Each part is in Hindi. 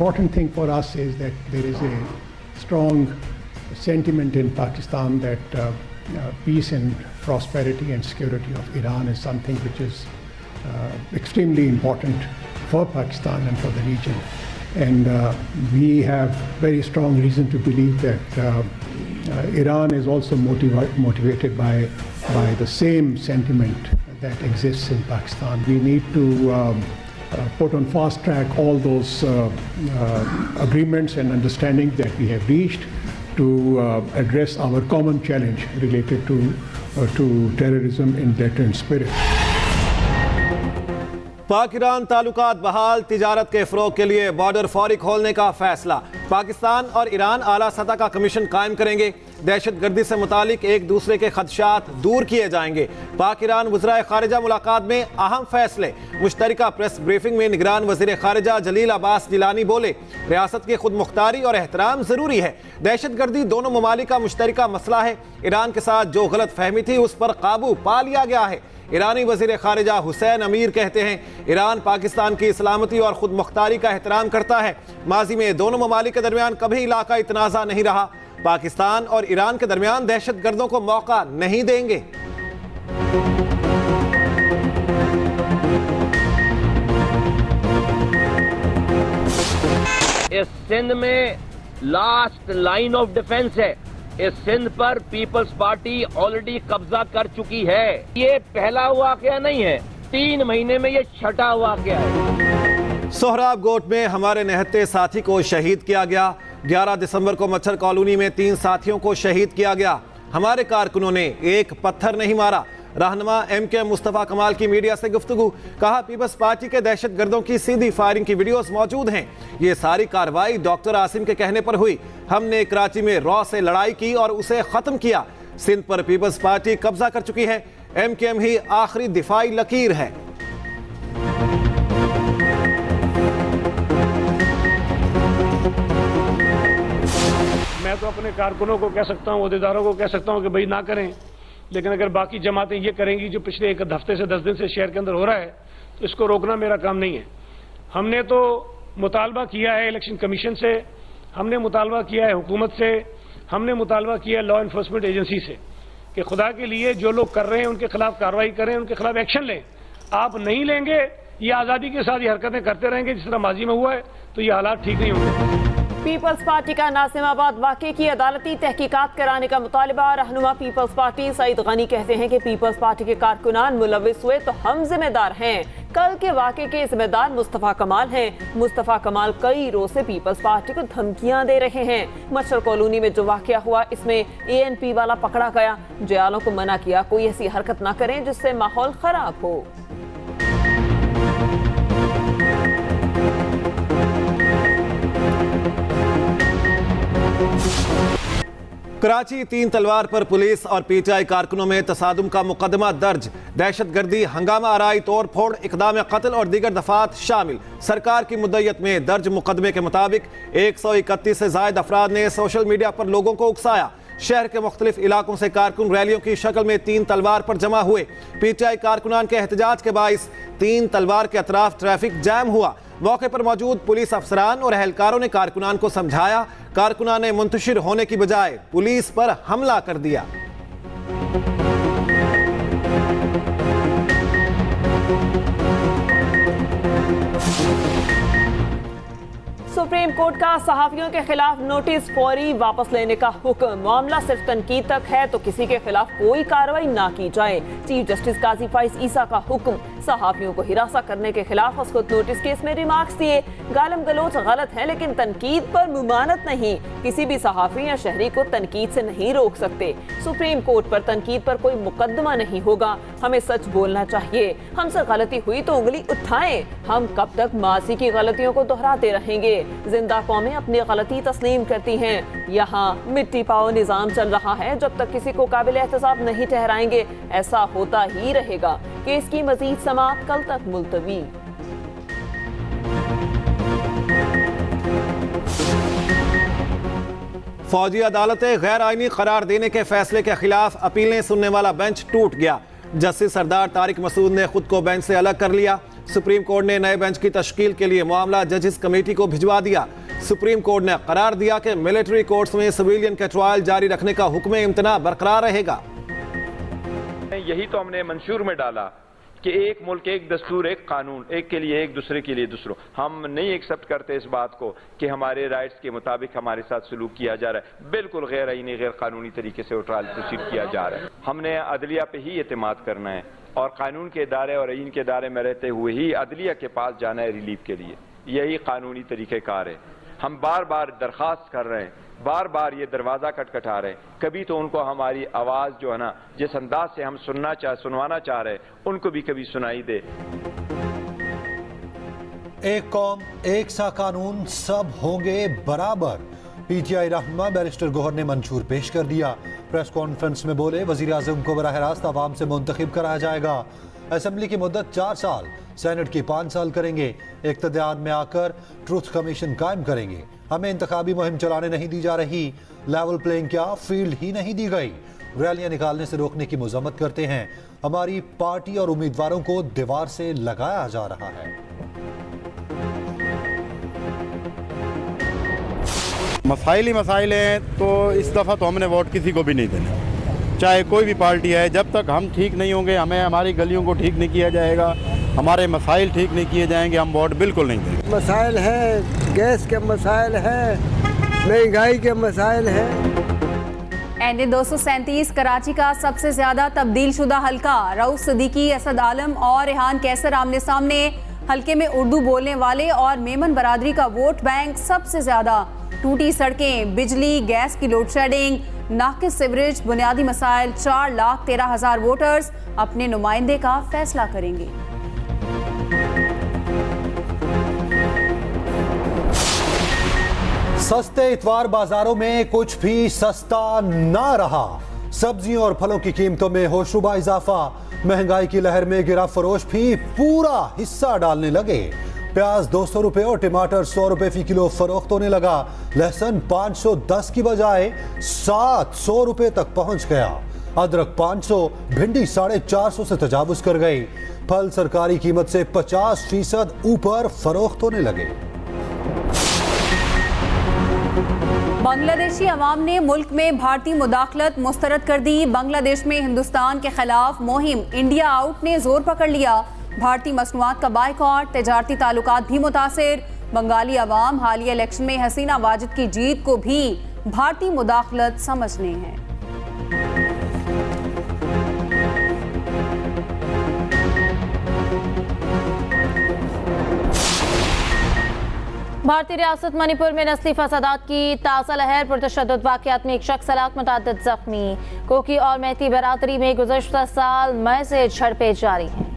important thing for us is that there is a strong sentiment in Pakistan that peace and prosperity and security of Iran is something which is extremely important for Pakistan and for the region. And we have very strong reason to believe that Iran is also motivated by the same sentiment that exists in Pakistan. We need to put on fast track all those agreements and understandings that we have reached to address our common challenge related to terrorism in deterrent spirit. पाक ईरान ताल्लुकात बहाल, तिजारत के फ़रोग़ के लिए बॉर्डर फौरी खोलने का फैसला। पाकिस्तान और ईरान आला सतह का कमीशन कायम करेंगे। दहशत गर्दी से मुतालिक एक दूसरे के खदशात दूर किए जाएंगे। पाक ईरान वज़राए ख़ारिजा मुलाकात में अहम फैसले। मुश्तरका प्रेस ब्रीफिंग में निगरान वज़ीर ख़ारिजा जलील अब्बास जिलानी बोले, रियासत की खुद मुख्तारी और एहतराम ज़रूरी है। दहशत गर्दी दोनों ममालिक का मुश्तरका मसला है। ईरान के साथ जो गलत फहमी थी उस पर काबू पा लिया गया है। ईरानी वज़ीर ख़ारिजा हुसैन अमीर कहते हैं, ईरान पाकिस्तान की सलामती और खुद मुख्तारी का एहतराम करता है। माजी में दोनों ममालिक के दरमियान कभी इलाकाई तनाज़ा नहीं रहा। पाकिस्तान और ईरान के दरमियान दहशत गर्दों को मौका नहीं देंगे। इस सिंध में लास्ट लाइन ऑफ डिफेंस है। इस सिंध पर पीपल्स पार्टी ऑलरेडी कब्जा कर चुकी है। ये पहला वाकया नहीं है, 3 महीने में ये छठा वाकया है। सोहराब गोट में हमारे निहत्ते साथी को शहीद किया गया। 11 दिसंबर को मच्छर कॉलोनी में 3 साथियों को शहीद किया गया। हमारे कारकुनों ने एक पत्थर नहीं मारा। रहनुमा MK मुस्तफ़ा कमाल की मीडिया से गुफ्तगू, कहा पीपल्स पार्टी के दहशत गर्दों की सीधी फायरिंग की वीडियोस मौजूद हैं। ये सारी कार्रवाई डॉक्टर आसिम के कहने पर हुई। हमने कराची में रॉ से लड़ाई की और उसे खत्म किया। सिंध पर पीपल्स पार्टी कब्जा कर चुकी है। MKM ही आखिरी दिफाई लकीर है। मैं तो अपने कारकुनों को कह सकता हूँ, अहदेदारों को कह सकता हूँ कि भाई ना करें, लेकिन अगर बाकी जमातें ये करेंगी जो पिछले एक हफ्ते से 10 दिन से शहर के अंदर हो रहा है, तो इसको रोकना मेरा काम नहीं है। हमने तो मुतालबा किया है इलेक्शन कमीशन से, हमने मुतालबा किया है हुकूमत से, हमने मुतालबा किया है लॉ इन्फोर्समेंट एजेंसी से कि खुदा के लिए जो लोग कर रहे हैं उनके खिलाफ कार्रवाई करें, उनके खिलाफ एक्शन लें। आप नहीं लेंगे, ये आज़ादी के साथ ये हरकतें करते रहेंगे जिस तरह माजी में हुआ है, तो ये हालात ठीक नहीं होंगे। पीपल्स पार्टी का नासिमाबाद वाक़े की अदालती तहकीकात कराने का मुतालबा। रहनुमा पीपल्स पार्टी सईद गनी कहते हैं कि पीपल्स पार्टी के कारकुनान मुलविस हुए तो हम जिम्मेदार हैं। कल के वाक़े के जिम्मेदार मुस्तफ़ा कमाल हैं। मुस्तफ़ा कमाल कई रोज से पीपल्स पार्टी को धमकियां दे रहे हैं। मच्छर कॉलोनी में जो वाक़या हुआ, इसमें ANP वाला पकड़ा गया। जयालों को मना किया कोई ऐसी हरकत ना करें जिससे माहौल खराब हो। कराची 3 तलवार पर पुलिस और PTI कारकुनों में तसादुम का मुकदमा दर्ज। दहशतगर्दी, हंगामा आराई, तोड़ फोड़, इक़दाम कत्ल और दीगर दफात शामिल। सरकार की मुद्दत में दर्ज मुकदमे के मुताबिक 131 से जायद अफराद ने सोशल मीडिया पर लोगों को उकसाया। शहर के मुख्तलिफ इलाकों से कारकुन रैलियों की शक्ल में 3 तलवार पर जमा हुए। PTI कारकुनान के एहतजाज के बाइस 3 तलवार के अतराफ ट्रैफिक जैम हुआ। मौके पर मौजूद पुलिस अफसरान और एहलकारों ने कारकुनान को समझाया। कारकुनान ने मुंतशिर होने की बजाय पुलिस पर हमला कर दिया। सुप्रीम कोर्ट का सहाफियों के खिलाफ नोटिस फौरी वापस लेने का हुक्म। मामला सिर्फ तनकीद तक है तो किसी के खिलाफ कोई कार्रवाई ना की जाए। चीफ जस्टिस काजी फाइज ईसा का हुक्म। सहाफियों को हिरासा करने के खिलाफ खुद नोटिस केस में रिमार्क्स दिए। गालम गलोच गलत है लेकिन तनकीद पर मुमानत नहीं। किसी भी सहाफी या शहरी को तनकीद से नहीं रोक सकते। सुप्रीम कोर्ट पर तनकीद पर कोई मुकदमा नहीं होगा। हमें सच बोलना चाहिए। हमसे गलती हुई तो उंगली उठाएं। हम कब तक माजी की गलतियों को दोहराते रहेंगे? जिंदा कौमें अपनी गलती तस्लीम करती हैं। यहाँ मिट्टी पाओ निजाम चल रहा है। जब तक किसी को काबिल एहतसाब नहीं ठहराएंगे ऐसा होता ही रहेगा। केस की मजीद समाअत कल तक मुलतवी। फौजी अदालतें गैर आईनी करार देने के फैसले के खिलाफ अपीलें सुनने वाला बेंच टूट गया। जस्टिस सरदार तारिक मसूद ने खुद को बेंच से अलग कर लिया। सुप्रीम कोर्ट ने नए बेंच की तश्कील के लिए मामला जजेस कमेटी को भिजवा दिया। सुप्रीम कोर्ट ने करार दिया कि मिलिट्री कोर्ट्स में सिविलियन के ट्रायल जारी रखने का हुक्म इम्तना बरकरार रहेगा। यही तो हमने मंशूर में डाला कि एक मुल्क एक दस्तूर एक कानून, एक के लिए एक, दूसरे के लिए दूसरों। हम नहीं एक्सेप्ट करते इस बात को कि हमारे राइट्स के मुताबिक हमारे साथ सलूक किया जा रहा है। बिल्कुल गैर आईनी गैर कानूनी तरीके से वो ट्रायल प्रोसीड किया जा रहा है। हमने अदलिया पे ही एतमाद करना है और कानून के इदारे और आईन के इदारे में रहते हुए ही अदलिया के पास जाना है रिलीफ के लिए। यही कानूनी तरीक़ेकार है। हम बार बार दरख्वास्त कर रहे हैं, बार बार ये दरवाज़ा खटखटा रहे हैं। कभी तो उनको हमारी आवाज़ जो है ना, जिस अंदाज से हम सुनवाना चाह रहे हैं, उनको भी कभी सुनाई दे। एक कौम एक सा कानून, सब होंगे बराबर। पीटीआई रहनुमा बैरिस्टर गौहर ने मंशूर पेश कर दिया। प्रेस कॉन्फ्रेंस में बोले, वजीर आजम को बराह रास्त आवाम से मुंतखब कराया जाएगा। असेंबली की मुद्दत 4 साल, सेनेट की 5 साल करेंगे। इक़्तिदार में आकर ट्रूथ कमीशन कायम करेंगे। हमें इंतखाबी मुहिम चलाने नहीं दी जा रही। लेवल प्लेइंग क्या, फील्ड ही नहीं दी गई। रैलियां निकालने से रोकने की मज़म्मत करते हैं। हमारी पार्टी और उम्मीदवारों को दीवार से लगाया जा रहा है। मसाइल ही मसाइल हैं, तो इस दफ़ा तो हमने वोट किसी को भी नहीं देना, चाहे कोई भी पार्टी है। जब तक हम ठीक नहीं होंगे, हमें हमारी गलियों को ठीक नहीं किया जाएगा, हमारे मसाइल ठीक नहीं किए जाएंगे, हम वोट बिल्कुल नहीं देंगे। मसाइल हैं, गैस के मसाइल हैं, महंगाई के मसाइल हैं। एनडी 237 कराची का सबसे ज्यादा तब्दील शुदा हल्का। रऊफ सिद्दीकी, असद आलम और रेहान कैसर आमने सामने। हल्के में उर्दू बोलने वाले और मेमन बरादरी का वोट बैंक सबसे ज्यादा। टूटी सड़कें, बिजली गैस की लोड शेडिंग, नाकिस सीवरेज, बुनियादी मसाइल। 4,13,000 वोटर्स अपने नुमाइंदे का फैसला करेंगे। सस्ते इतवार बाजारों में कुछ भी सस्ता ना रहा। सब्जियों और फलों की कीमतों में होशरुबा इजाफा। महंगाई की लहर में गिरा फरोश भी पूरा हिस्सा डालने लगे। प्याज 200 रुपए और टमाटर 100 रुपए फी किलो फरोख्त होने लगा। लहसुन 510 की बजाय 700 रुपए तक पहुंच गया। अदरक 500, भिंडी 450 से तजावुज कर गई। फल सरकारी कीमत से 50% ऊपर फरोख्त होने लगे। बांग्लादेशी अवाम ने मुल्क में भारतीय मुदाखलत मुस्तरद कर दी। बांग्लादेश में हिंदुस्तान के खिलाफ मुहिम इंडिया आउट ने जोर पकड़ लिया। भारतीय मसनूआत का बायकॉट, तजारती ताल्लुकात भी मुतासिर। बंगाली अवाम हालिया इलेक्शन में हसीना वाजिद की जीत को भी भारतीय मुदाखलत समझने हैं। भारतीय रियासत मणिपुर में नस्ली फसादात की ताज़ा लहर। पुरतशद्दुद वाक़यात में एक शख्स हलाक, मुतअद्दिद जख्मी। कोकी और मैती बरादरी में गुज़श्ता साल मई से झड़पें जारी हैं।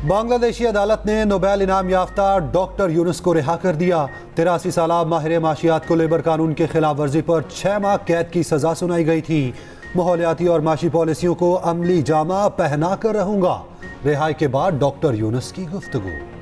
बांग्लादेशी अदालत ने नोबेल इनाम याफ्ता डॉक्टर यूनुस को रिहा कर दिया। 83 साला माहिर माशियात को लेबर कानून के खिलाफ वर्जी पर 6 माह कैद की सजा सुनाई गई थी। माहौलियाती और माशी पॉलिसियों को अमली जामा पहना कर रहूंगा। रिहाई के बाद डॉक्टर यूनुस की गुफ्तगू।